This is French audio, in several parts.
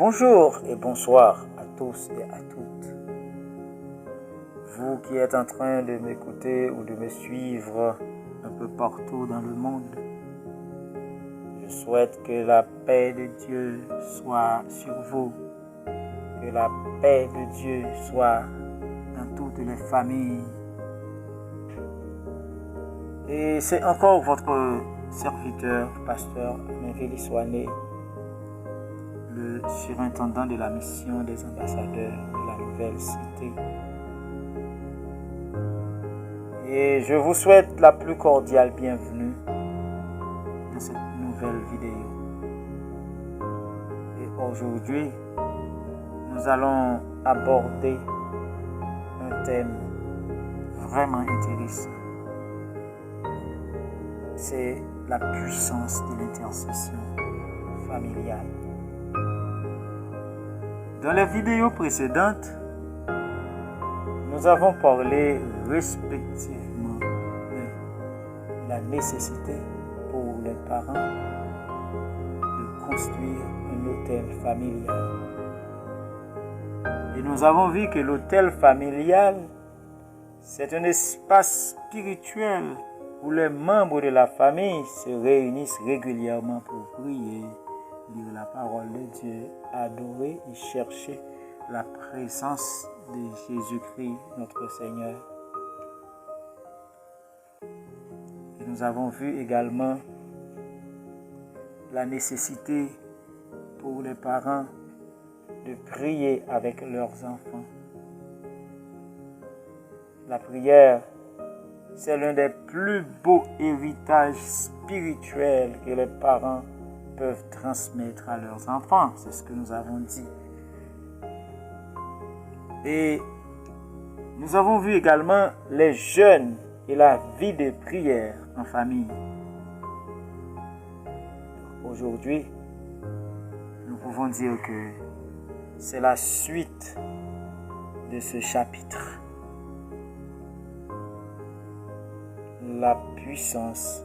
Bonjour et bonsoir à tous et à toutes. Vous qui êtes en train de m'écouter ou de me suivre un peu partout dans le monde, je souhaite que la paix de Dieu soit sur vous, que la paix de Dieu soit dans toutes les familles. Et c'est encore votre serviteur, pasteur Méveli Soané, le surintendant de la mission des ambassadeurs de la nouvelle cité. Et je vous souhaite la plus cordiale bienvenue dans cette nouvelle vidéo. Et aujourd'hui, nous allons aborder un thème vraiment intéressant. C'est la puissance de l'intercession familiale. Dans les vidéos précédentes, nous avons parlé respectivement de la nécessité pour les parents de construire un hôtel familial. Et nous avons vu que l'hôtel familial, c'est un espace spirituel où les membres de la famille se réunissent régulièrement pour prier, lire la parole de Dieu, adorer et chercher la présence de Jésus-Christ, notre Seigneur. Et nous avons vu également la nécessité pour les parents de prier avec leurs enfants. La prière, c'est l'un des plus beaux héritages spirituels que les parents peuvent transmettre à leurs enfants. C'est ce que nous avons dit. Et nous avons vu également les jeûnes et la vie de prière en famille. Aujourd'hui, nous pouvons dire que c'est la suite de ce chapitre. La puissance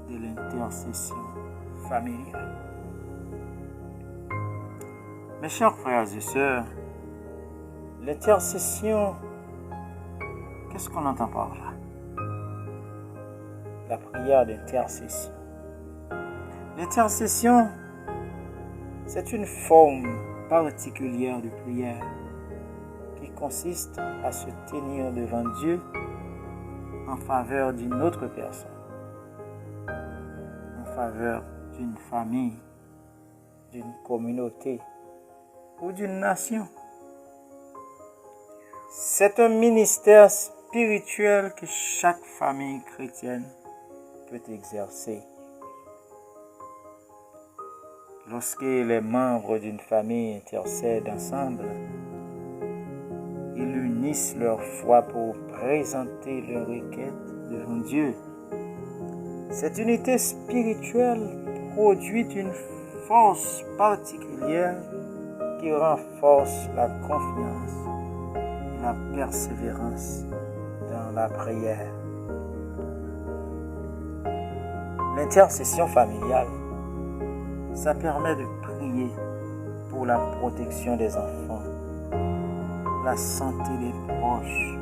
de l'intercession familiale. Mes chers frères et sœurs, l'intercession, qu'est-ce qu'on entend par là? La prière d'intercession. L'intercession, c'est une forme particulière de prière qui consiste à se tenir devant Dieu en faveur d'une autre personne, en faveur d'une famille, d'une communauté ou d'une nation. C'est un ministère spirituel que chaque famille chrétienne peut exercer. Lorsque les membres d'une famille intercèdent ensemble, ils unissent leur foi pour présenter leurs requêtes devant Dieu. Cette unité spirituelle produit une force particulière qui renforce la confiance et la persévérance dans la prière. L'intercession familiale, ça permet de prier pour la protection des enfants, la santé des proches,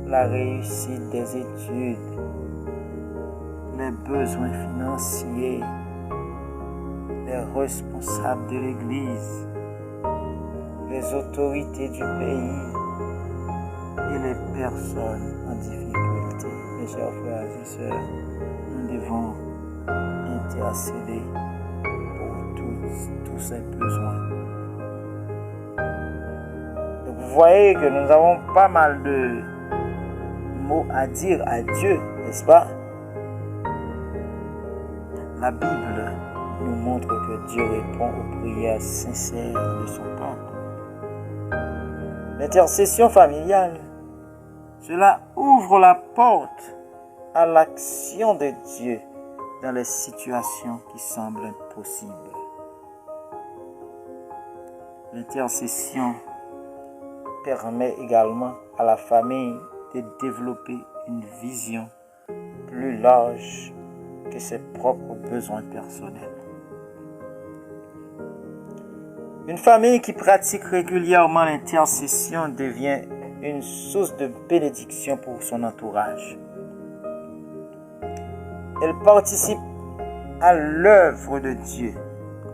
la réussite des études, les besoins financiers, les responsables de l'Église, les autorités du pays et les personnes en difficulté. Mes chers frères et sœurs, nous devons intercéder pour tous ces besoins. Donc vous voyez que nous avons pas mal de mots à dire à Dieu, n'est-ce pas? La Bible nous montre que Dieu répond aux prières sincères de son peuple. L'intercession familiale, cela ouvre la porte à l'action de Dieu dans les situations qui semblent impossibles. L'intercession permet également à la famille de développer une vision plus large que ses propres besoins personnels. Une famille qui pratique régulièrement l'intercession devient une source de bénédiction pour son entourage. Elle participe à l'œuvre de Dieu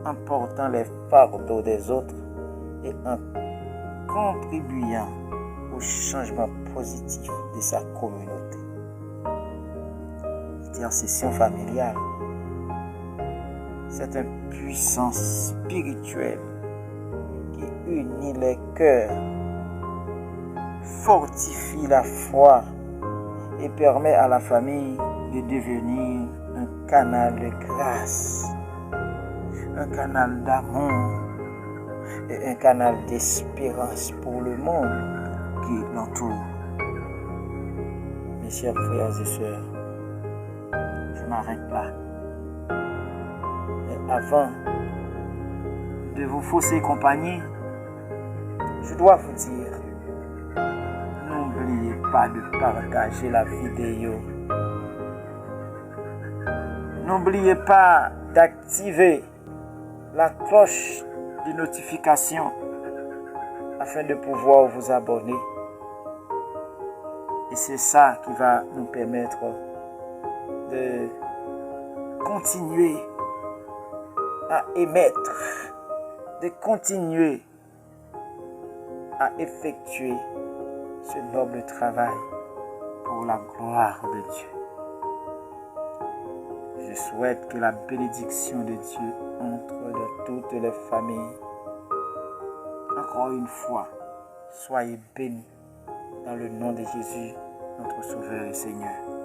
en portant les fardeaux des autres et en contribuant au changement positif de sa communauté. L'intercession familiale, c'est une puissance spirituelle qui unit les cœurs, fortifie la foi et permet à la famille de devenir un canal de grâce, un canal d'amour et un canal d'espérance pour le monde qui l'entoure. Mes chers frères et sœurs, je m'arrête là. Mais avant de vous fausser compagnie, je dois vous dire, n'oubliez pas de partager la vidéo. N'oubliez pas d'activer la cloche de notification afin de pouvoir vous abonner. Et c'est ça qui va nous permettre de continuer à émettre, de continuer à effectuer ce noble travail pour la gloire de Dieu. Je souhaite que la bénédiction de Dieu entre dans toutes les familles. Encore une fois, soyez bénis dans le nom de Jésus, notre Sauveur et Seigneur.